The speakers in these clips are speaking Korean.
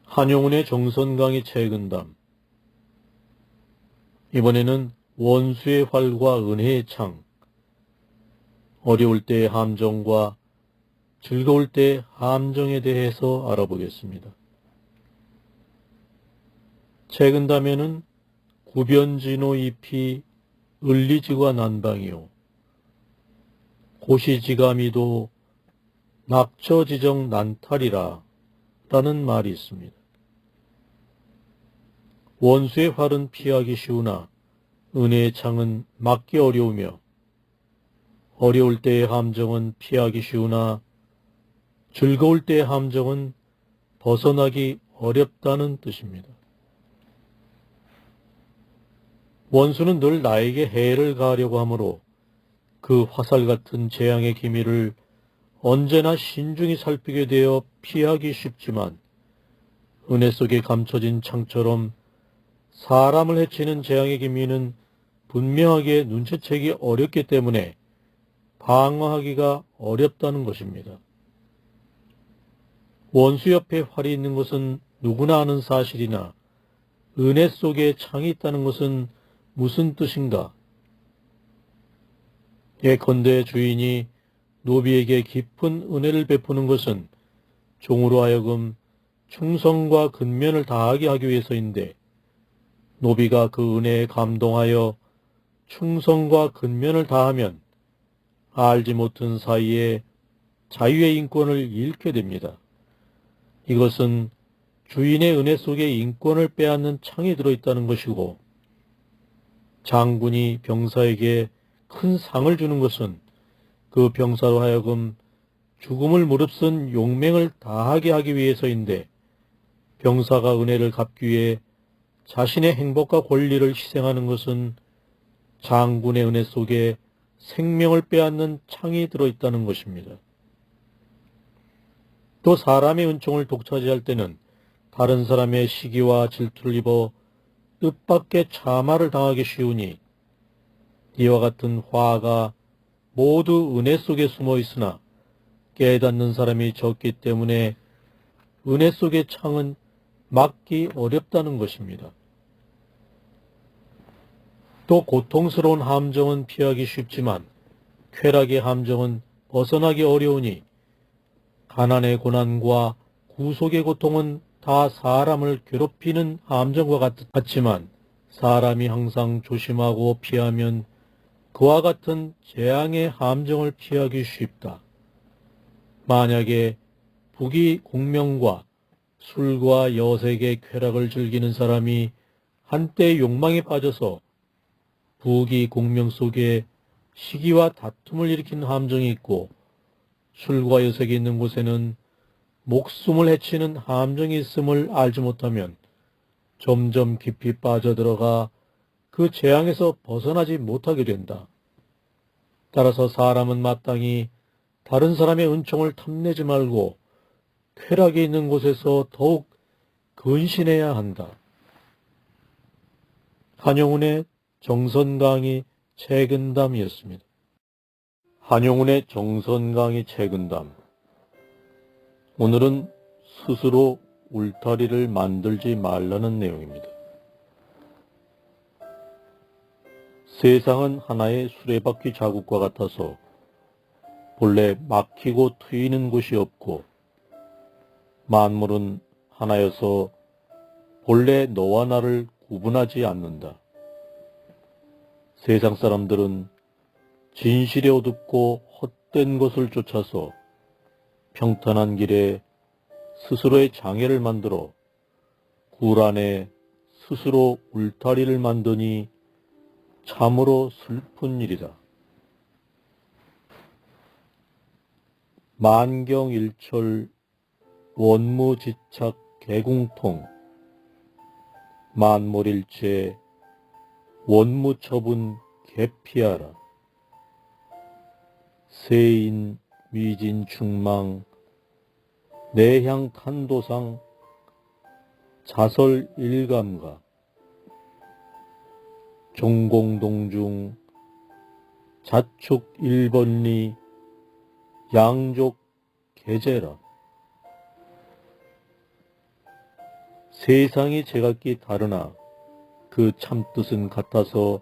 한용운의 정선강의 채근담. 이번에는 원수의 활과 은혜의 창, 어려울 때의 함정과 즐거울 때의 함정에 대해서 알아보겠습니다. 채근담에는 구변진호 잎이 을리지가 난방이요 고시지가미도 낙처지정 난탈이라 라는 말이 있습니다. 원수의 활은 피하기 쉬우나 은혜의 창은 막기 어려우며 어려울 때의 함정은 피하기 쉬우나 즐거울 때의 함정은 벗어나기 어렵다는 뜻입니다. 원수는 늘 나에게 해를 가하려고 하므로 그 화살 같은 재앙의 기미를 언제나 신중히 살피게 되어 피하기 쉽지만 은혜 속에 감춰진 창처럼 사람을 해치는 재앙의 기미는 분명하게 눈치채기 어렵기 때문에 방어하기가 어렵다는 것입니다. 원수 옆에 활이 있는 것은 누구나 아는 사실이나 은혜 속에 창이 있다는 것은 무슨 뜻인가? 예컨대 주인이 노비에게 깊은 은혜를 베푸는 것은 종으로 하여금 충성과 근면을 다하게 하기 위해서인데 노비가 그 은혜에 감동하여 충성과 근면을 다하면 알지 못한 사이에 자유의 인권을 잃게 됩니다. 이것은 주인의 은혜 속에 인권을 빼앗는 창이 들어있다는 것이고 장군이 병사에게 큰 상을 주는 것은 그 병사로 하여금 죽음을 무릅쓴 용맹을 다하게 하기 위해서인데 병사가 은혜를 갚기 위해 자신의 행복과 권리를 희생하는 것은 장군의 은혜 속에 생명을 빼앗는 창이 들어있다는 것입니다. 또 사람의 은총을 독차지할 때는 다른 사람의 시기와 질투를 입어 뜻밖의 참화를 당하기 쉬우니 이와 같은 화가 모두 은혜 속에 숨어 있으나 깨닫는 사람이 적기 때문에 은혜 속의 창은 막기 어렵다는 것입니다. 또 고통스러운 함정은 피하기 쉽지만 쾌락의 함정은 벗어나기 어려우니 가난의 고난과 구속의 고통은 다 사람을 괴롭히는 함정과 같지만 사람이 항상 조심하고 피하면 그와 같은 재앙의 함정을 피하기 쉽다. 만약에 부귀 공명과 술과 여색의 쾌락을 즐기는 사람이 한때 욕망에 빠져서 부귀 공명 속에 시기와 다툼을 일으킨 함정이 있고 술과 여색이 있는 곳에는 목숨을 해치는 함정이 있음을 알지 못하면 점점 깊이 빠져들어가 그 재앙에서 벗어나지 못하게 된다. 따라서 사람은 마땅히 다른 사람의 은총을 탐내지 말고 쾌락이 있는 곳에서 더욱 근신해야 한다. 한용운의 정선강의 채근담이었습니다. 한용운의 정선강의 채근담. 오늘은 스스로 울타리를 만들지 말라는 내용입니다. 세상은 하나의 수레바퀴 자국과 같아서 본래 막히고 트이는 곳이 없고 만물은 하나여서 본래 너와 나를 구분하지 않는다. 세상 사람들은 진실에 어둡고 헛된 것을 쫓아서 평탄한 길에 스스로의 장애를 만들어 굴 안에 스스로 울타리를 만드니 참으로 슬픈 일이다. 만경일철 원무지착 개궁통 만몰일체 원무처분 개피하라. 세인 위진 충망 내향 탄도상 자설 일감가 종공동중 자축 일번리 양족 계제라. 세상이 제각기 다르나 그 참뜻은 같아서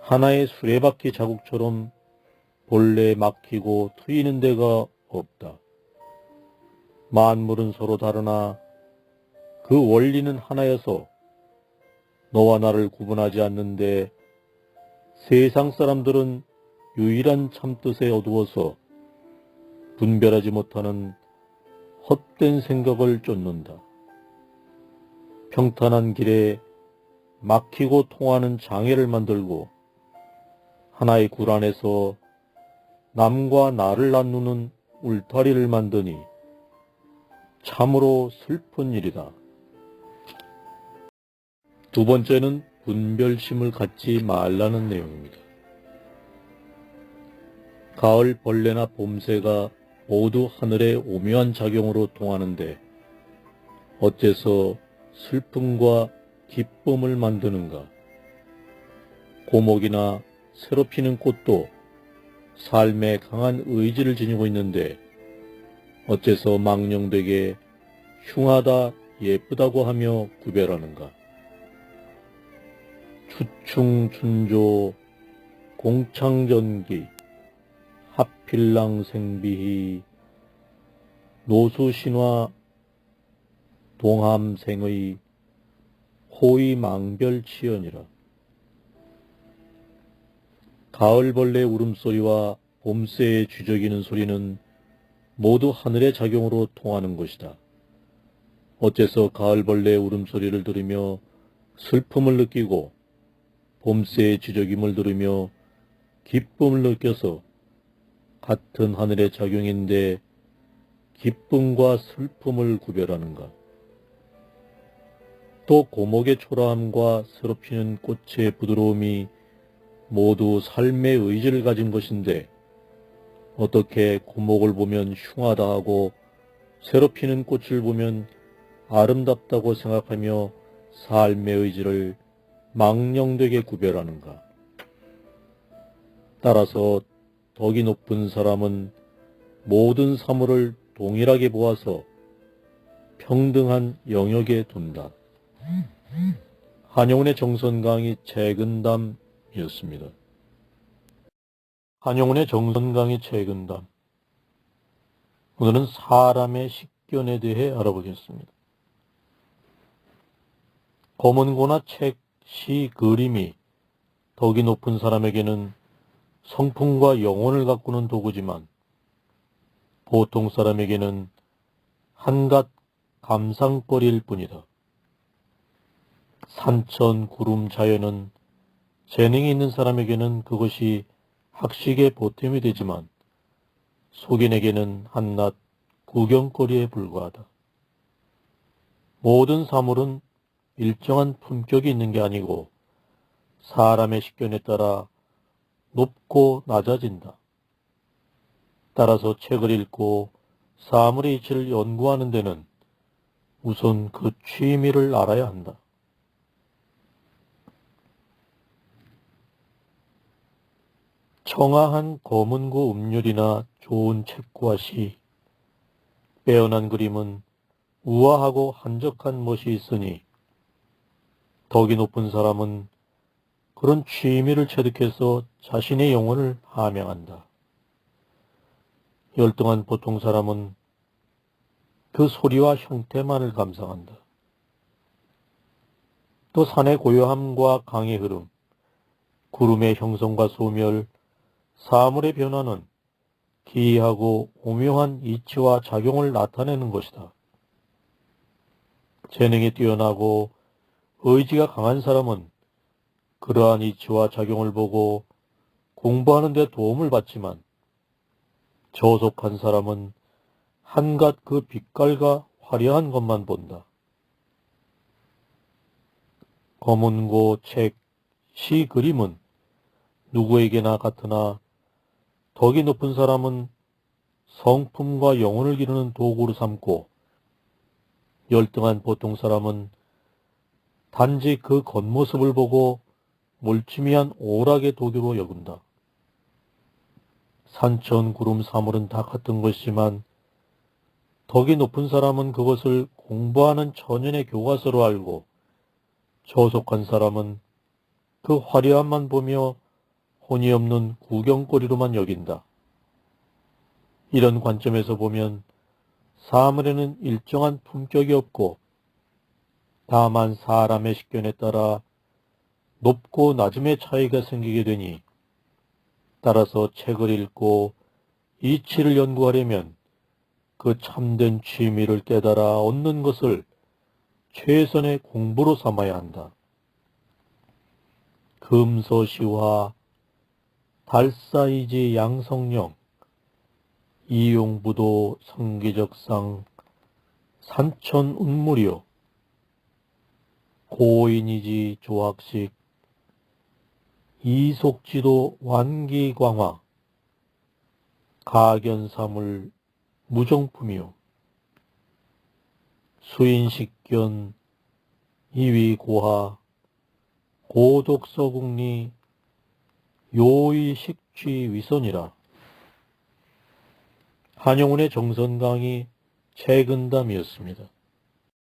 하나의 수레바퀴 자국처럼 본래 막히고 트이는 데가 없다. 만물은 서로 다르나 그 원리는 하나여서 너와 나를 구분하지 않는데 세상 사람들은 유일한 참뜻에 어두워서 분별하지 못하는 헛된 생각을 쫓는다. 평탄한 길에 막히고 통하는 장애를 만들고 하나의 굴 안에서 남과 나를 나누는 울타리를 만드니 참으로 슬픈 일이다. 두 번째는 분별심을 갖지 말라는 내용입니다. 가을 벌레나 봄새가 모두 하늘의 오묘한 작용으로 통하는데 어째서 슬픔과 기쁨을 만드는가? 고목이나 새로 피는 꽃도 삶에 강한 의지를 지니고 있는데 어째서 망령되게 흉하다 예쁘다고 하며 구별하는가? 추충춘조 공창전기 합필랑생비히 노수신화 동함생의 호위망별치연이라. 가을벌레 울음소리와 봄새의 쥐저기는 소리는 모두 하늘의 작용으로 통하는 것이다. 어째서 가을벌레 울음소리를 들으며 슬픔을 느끼고 봄새의 쥐저김을 들으며 기쁨을 느껴서 같은 하늘의 작용인데 기쁨과 슬픔을 구별하는가? 또 고목의 초라함과 새로 피는 꽃의 부드러움이 모두 삶의 의지를 가진 것인데 어떻게 고목을 보면 흉하다 하고 새로 피는 꽃을 보면 아름답다고 생각하며 삶의 의지를 망령되게 구별하는가? 따라서 덕이 높은 사람은 모든 사물을 동일하게 보아서 평등한 영역에 둔다. 한용운의 정선 강의 최근담이었습니다. 한용운의 정선 강의 최근담. 오늘은 사람의 식견에 대해 알아보겠습니다. 검은고나 책, 시, 그림이 덕이 높은 사람에게는 성품과 영혼을 가꾸는 도구지만 보통 사람에게는 한갓 감상거리일 뿐이다. 산천, 구름, 자연은 재능이 있는 사람에게는 그것이 학식의 보탬이 되지만 속인에게는 한낱 구경거리에 불과하다. 모든 사물은 일정한 품격이 있는 게 아니고 사람의 식견에 따라 높고 낮아진다. 따라서 책을 읽고 사물의 이치를 연구하는 데는 우선 그 취미를 알아야 한다. 청아한 검은고 음률이나 좋은 책과 시, 빼어난 그림은 우아하고 한적한 멋이 있으니 덕이 높은 사람은 그런 취미를 체득해서 자신의 영혼을 함양한다. 열등한 보통 사람은 그 소리와 형태만을 감상한다. 또 산의 고요함과 강의 흐름, 구름의 형성과 소멸, 사물의 변화는 기이하고 오묘한 이치와 작용을 나타내는 것이다. 재능이 뛰어나고 의지가 강한 사람은 그러한 이치와 작용을 보고 공부하는 데 도움을 받지만 저속한 사람은 한갓 그 빛깔과 화려한 것만 본다. 검은고, 책, 시, 그림은 누구에게나 같으나 덕이 높은 사람은 성품과 영혼을 기르는 도구로 삼고 열등한 보통 사람은 단지 그 겉모습을 보고 물침이한 오락의 도구로 여긴다. 산천, 구름, 사물은 다 같은 것이지만 덕이 높은 사람은 그것을 공부하는 전연의 교과서로 알고 저속한 사람은 그 화려함만 보며 혼이 없는 구경거리로만 여긴다. 이런 관점에서 보면 사물에는 일정한 품격이 없고 다만 사람의 식견에 따라 높고 낮음의 차이가 생기게 되니 따라서 책을 읽고 이치를 연구하려면 그 참된 취미를 깨달아 얻는 것을 최선의 공부로 삼아야 한다. 금서시화, 달사이지 양성령, 이용부도 성기적상, 산천운무료, 고인이지 조학식, 이속지도 완기광화, 가견사물 무정품이요. 수인식견, 이위고하, 고독서국리, 요의식취위선이라. 한영훈의 정선강이 최근담이었습니다.